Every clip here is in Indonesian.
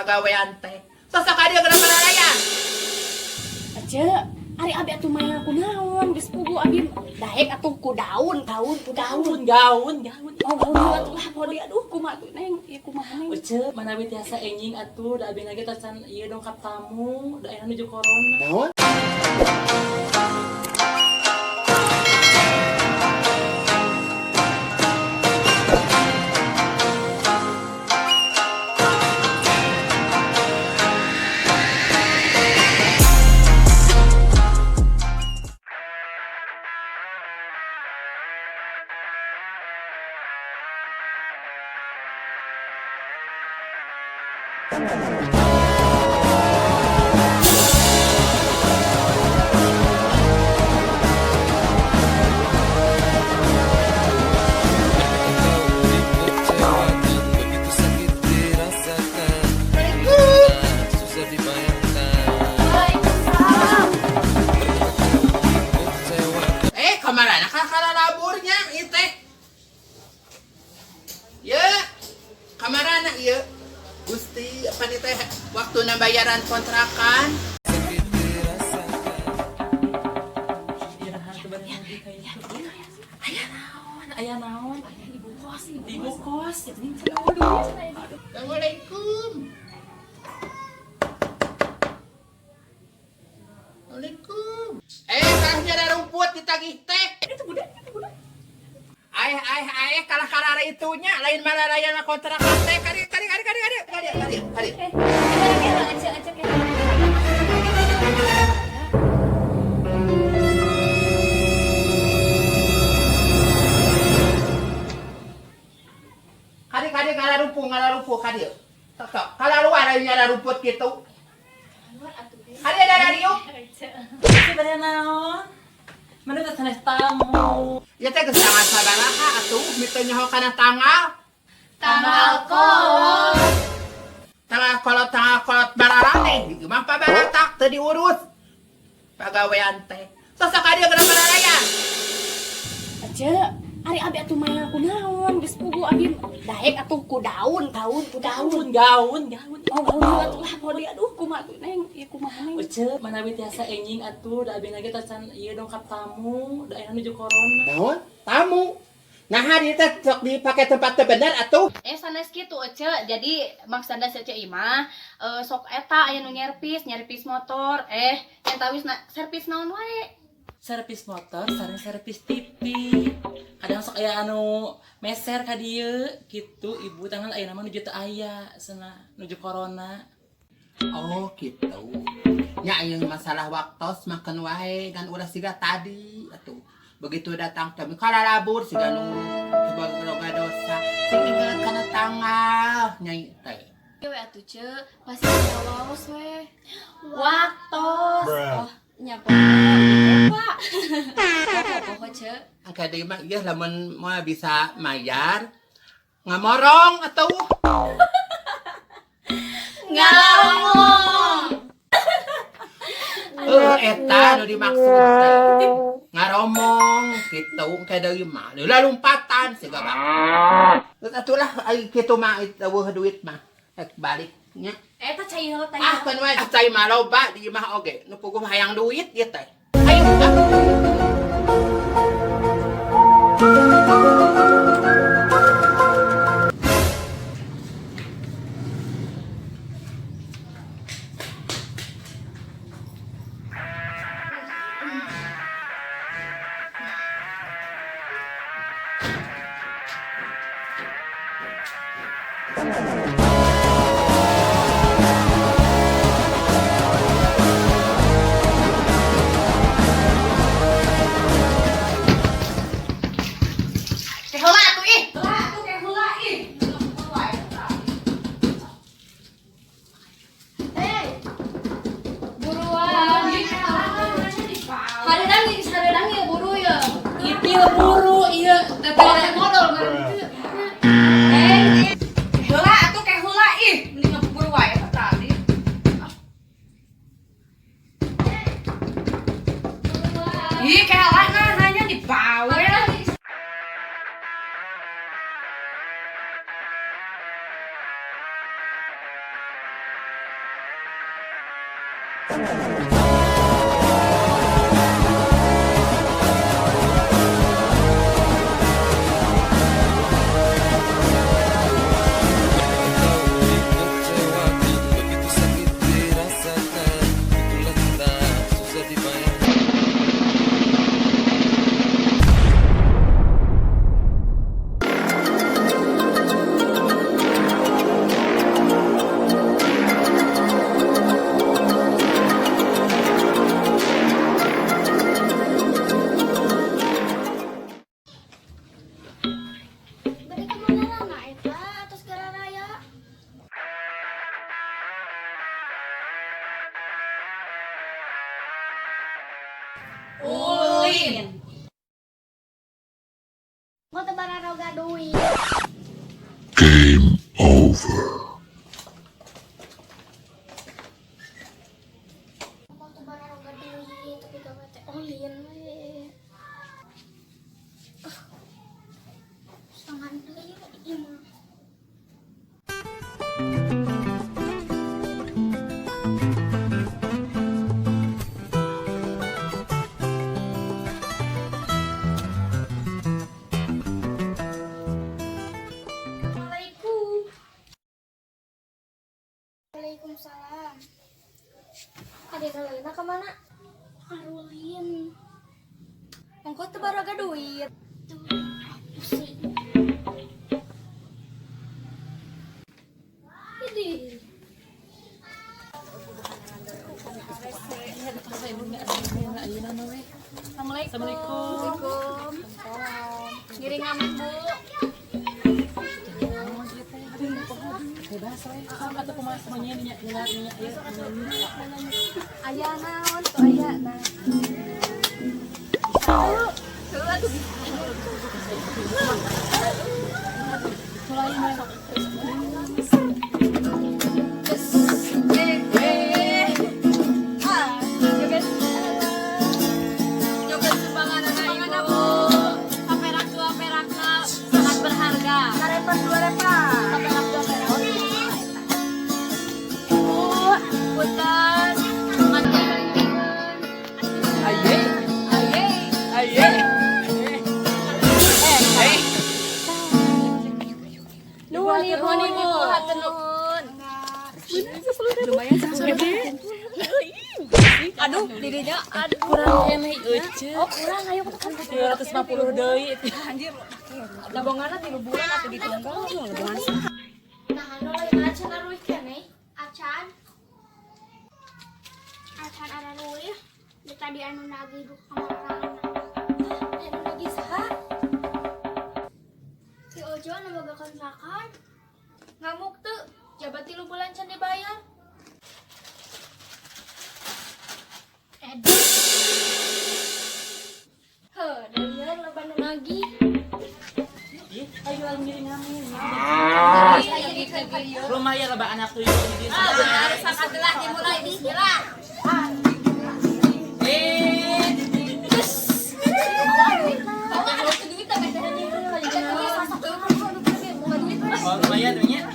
pagawean teh. Sosok dia geus malalayan. Aja, ari abi atuh maya kunaon? Geus pugu abi daek atuh ku daun. Gaun. Oh, gaun atuh bodi aduh kumaha tuh Neng? Ieu kumaha Neng? Uce, manawi tiasa enjing atuh, da abis lagi tacan ieu dongkap tamu, da aya nuju corona. Naon? Kamarana kalalaburnya ieu teh. Ye, kamarana ieu. Gusti, apa nih teh waktuna bayaran kontrakan? Aya naon? Ibu kos, Ibu kos. Assalamualaikum. Assalamualaikum. Kalahnya ada rumput ditagih teh. Itu budak. Ayah, kalah itunya lain malalayan kontrakan teh. Kari. Acak ya. Kari ngalarumpuh kari. Sok, kalaluar ayeuna ada rumput gitu. Kari ada yuk. Sebenarnya naon? Mana teh sanes tamu. Ya teh geus tanggal sabaraha atuh miteun nyaho kana tanggal. Tanggal kolot bararane di mah pabaratak teu diurus. Pagawean teh. Sosok dia geus malalayan. Aja, ari abi atuh maya kunaon? Geus pugu abi daek atuh ku daun. Gaun. Oh, gaun atuh bodi aduh kumaha tuh Neng? Ieu kumaha Neng? Uce, manawi tiasa enjing atuh, da abis lagi tacan ieu dongkap tamu, da aya nuju corona. Naon? Tamu. Nah, hari teh sok dipake tempat teu bener atuh. Sanes kitu Ece, jadi maksudna si Ece imah sok eta aya nu nyerpis motor, entawis servis naon wae. Servis motor, sareng servis TV. Kadang sok aya anu meser ka dieu kitu, ibu tangan aya nama nuju teu aya cenah nuju corona. Oh, gitu. Nya ayeuna masalah waktos makan wae kan ulah siga tadi atuh. Begitu datang kami kalalabur siga nu sebagai dosa. Sing inget kana tanggal nyai teh. We atuh Ce, pasti waos we. Waktos. Oh, nya Pak. Apa Ce? Akade mah ieu lamun moal bisa mayar ngamorong atuh. Ngomong. Eta nu dimaksud teh. Ngaromong kitu ka deui mah. Leulah lompatan siga mah. Geus atulah ai kitu mah eueuh duit mah. Rek balik nya. Eta cai heula teh. Kan wae cai mah loba di imah oge. Nu puguh hayang duit ieu teh. Ayo. Heula atuh ih. Buruan. Hareudang ieu buru ya. Ieu buru ieu Teteh modal mah. Heula atuh ke heula ih, mending ngeburu wae tadi. Ih, ke heula nanya di bawel. Begitu sakit dirasakan, itulah cinta susah dibayangkan. Balik ke mana Rana eta atas gara raya? Ulin. Mau tebaran roga duit. Mau tebaran roga duit tapi gawe teh olin we. Sangan deui ieu mah. Assalamualaikum. Waalaikumsalam. Adik Nalina kemana? Arulin. Ongkos teu baraga duit. Tuh, pusing. Ini. Assalamualaikum. Ngiring amin, Bu. Bebas we. Atau kumaha semuanya nya nya Aya naon tuh aya nah. Joget sumbangan anak ibu. Saperak dua perakna sangat berharga. Sarepas dua repas. Saperak dua perak. Punten. Aye. Aye. Nuhun ibu, hatur nuhun. Aduh, dirinya aduh. Kurang keneh euceuk. Oh, kurang ayo tekan. 250 deui. Labonganna 3 bulan atuh ditunggal. Labongan Nah, anu lain acan aruih keneh. Acan. Acan aruih. Di tadi anu nagih du kamar rana. Anu nagih saha? Si Ojo anu boga kontrakan. Ngamuk teu, jabat 3 bulan can dibayar. Edit. Heuh, dalian loba nu nagih. Ayo ngiring amin. lagi. Lumayan lah anak tuh. Benar, sakat telah dimulai bismillah. Oh, lumayan nya.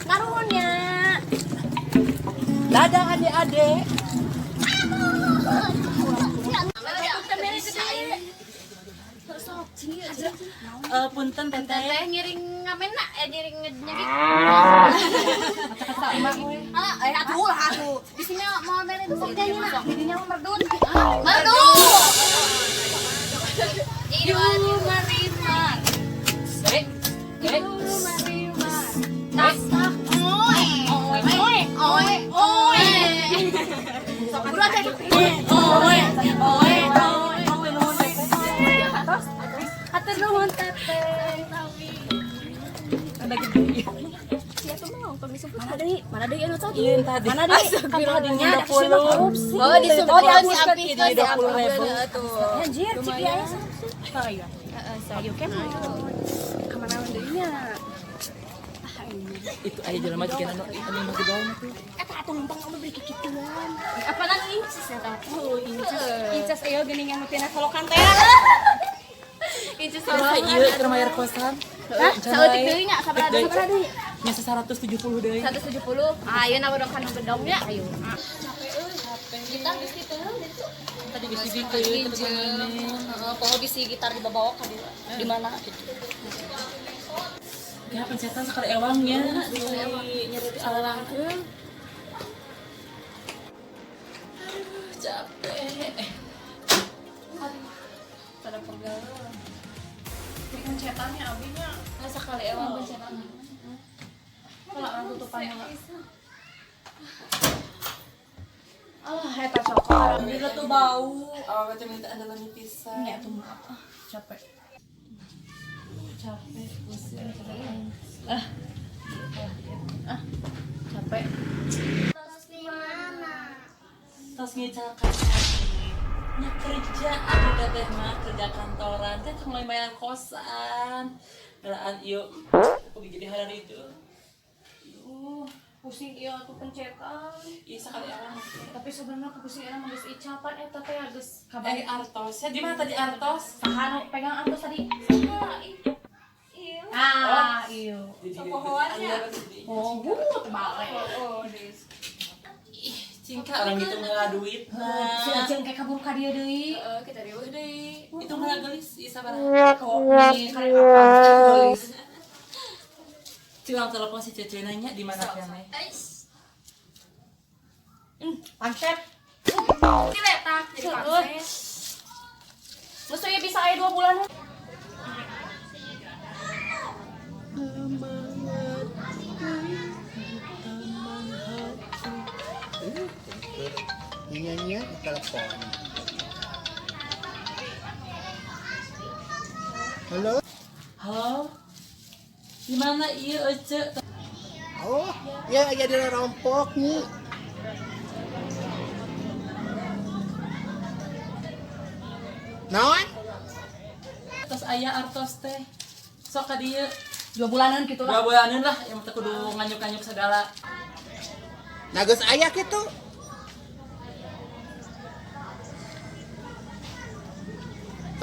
Naruhnya. Dadah adik-adik. Punten teteh. Teteh ngiring ngamen nak, ngiring nyegit. Atuh ulah atuh. Di sini mau beli itu sok jadi nak. Didinya mau merdut. Merdut. Idu marimar. Idu marimar. Tasak. Oe. Oe. Oe. Oe. Sok ulah teh. Oe. Oe. Hatur nuhun teteh. Ada gede. Mana deui anu tadi? Iya tadi. Mana deui? Dinya 20. Oh, di Oh, sebelah di si Apis Jadi 20.000. Anjir, cik aya. Ayo kemon. Kemana deui nya? Itu aya jelema jeung anu mah gedaun tuh. Eta atuh numpang kamu beri kikituan. Apa nang incis eta? Oh, incas ayo geuning anu tina solokan teh. Incas Sabaraha ieu keur mayar kosan? Hah? Saeutik deui nya, sabaraha deui? Nya 170 deui. 170. Ayo na urang kanu gedong nya, ayo. Kita geus kitu Tadi geus dibikeun teman-teman. poho bisi gitar dibawa ka di mana gitu. Ya pencetan sekali ewangnya nyeri alalangkeun. Capek. Pada pegal. Ini pencetannya abinya Sekali ewang pencetan. kalau anu tutupannya enggak. Eta coklat. Bila tuh bau. Awak macam minta andalan pisan. Nya tuh maaf. Capek. Capek, pusing, capek. Terus di mana? Tos ngecakan nya kerja atuh teteh mah kerja kantoran teh tong lain bayar kosan. Belaan ieu aku jadi hari itu. Pusing ieu atuh pencetan. Ieu sakali awang. Tapi sebenarnya pusing era mah geus icapan eta teh geus kabar. Artos. Ya di mana tadi Artos? Saha nu pegang artos tadi? Iya. Iya. Sapohoannya. Oh, gut balik. Cingka orang gitu ngalah duit. Si Aceng kayak kabur ka dieu deui. Kita riweuh deui. Itu ngalah gelis ieu sabaraha? Kok ini karek apa? Cuang telepon si Cece nanya di mana kene. Pancet. Ini letak jadi panses. Musuh ya bisa aya 2 bulan. Nyanyi telepon. Halo? Halo? Di mana ieu Ece? Oh, ya di rompok nih. Naon? Terus aya Artos teh. Sok ka dieu. 2 bulanan gitu lah. 2 bulanan lah yang teh kudu nganyuk-nganyuk segala. Nah geus aya kitu.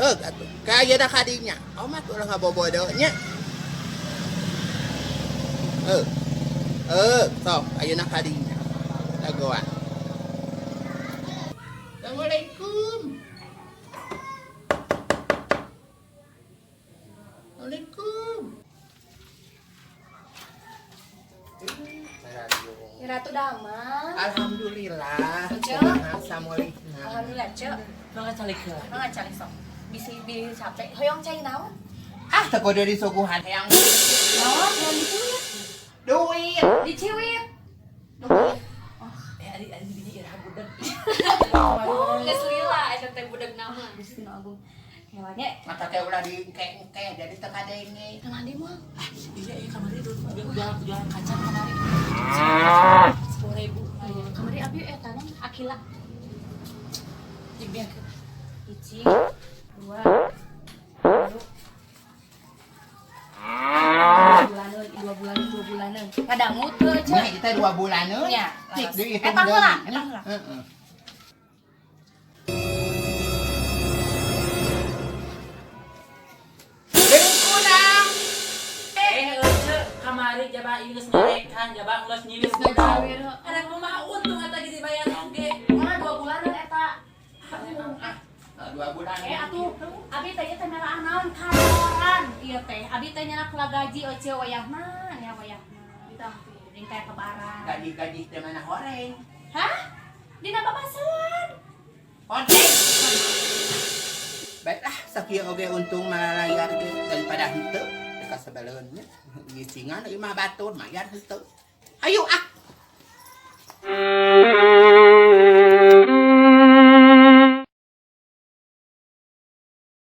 Heug atuh. Ka ayeuna kadinya. Oh mah ulah ngabobodonya. Sok ayeuna kadinya. Dagoan. Assalamualaikum. Waalaikumsalam. Ratu Damang. Alhamdulillah. Cek. Assalamualaikum. Alhamdulillah, Cek. Mangga calikeun. Mangga cari sok. Bisi capek. Hoyong cai naon? Ah, teu kudu disuguhan yang Naon yang dicuit? duit. Diciwit. Ari biji ira budak. Geus lila eta teh budak naon? Gusti nu agung. Hewannya Mata teh ulah diengke-engke jadi teu kadenge. kenal di mall. Iya kamari dulu jualan kacang kamari. 10.000. Kamari abi eta non Akila. Jeung biar Hiji, 2, 3. 2 bulanan. Kadangu teu, Nya Cek. kita 2 bulan euy. Nya, Cik laras. dihitung Eta heula, deui. eta heula. Heeh. Bengkunang. Ece kamari jaba ieu geus ngarekan, jaba geus nyiwis modal. Ada kumaha untung eta ge dibayar oge. Mana 2 bulanan eta. 2 bulan. Atuh, abi teh teh melaan naon kantoran ieu teh. Abi teh nyana kula gaji oce wayahna, nya wayahna. Ditah jeung teh kebaran. Gaji-gaji teh mana horeng. Hah? Dina babasan. Horeng. Baiklah, sakieu oge untung malalayar ge daripada henteu. Teka sabaleun nya. Ngicingan ieu mah batur mayar henteu. Ayo ah.